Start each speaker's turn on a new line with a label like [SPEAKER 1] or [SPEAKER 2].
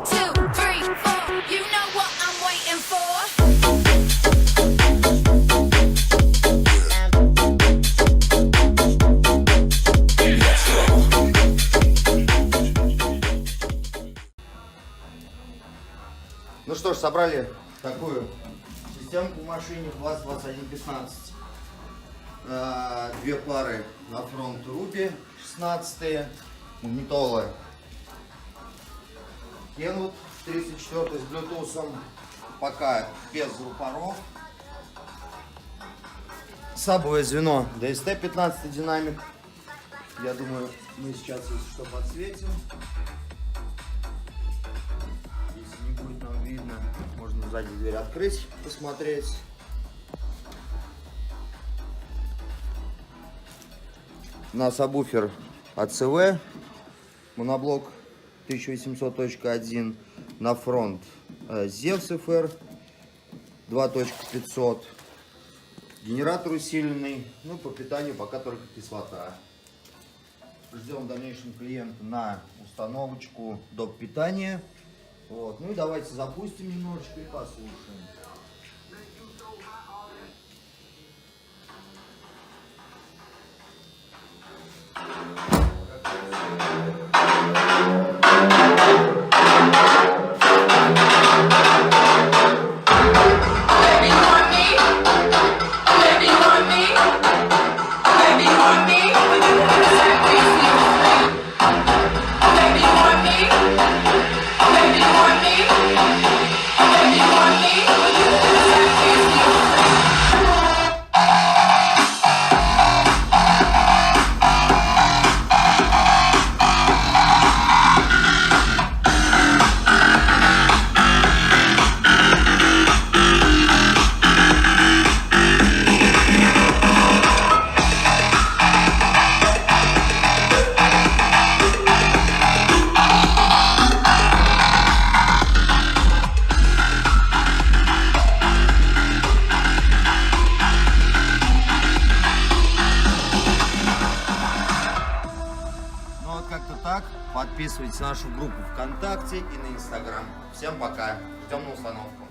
[SPEAKER 1] 2, 3, 4. You know what I'm waiting for.
[SPEAKER 2] Ну что ж, собрали такую системку в машине ВАЗ-2115. Две пары на фронт Руби 16, магнитола Kenwood 34 с Bluetooth, пока без рупоров. Сабовое звено DST-15 динамик. Я думаю, мы сейчас, если что, подсветим. Если не будет нам видно, можно сзади дверь открыть, посмотреть. У нас сабвуфер АЦВ, моноблок 1800.1, на фронт Zevs FR 2.500, генератор усиленный, ну по питанию пока только кислота. Ждем в дальнейшем клиента на установочку доп. Питания. Вот. Ну и давайте запустим немножечко и послушаем. Как-то так. Подписывайтесь на нашу группу ВКонтакте и на Инстаграм. Всем пока. Ждем на установку.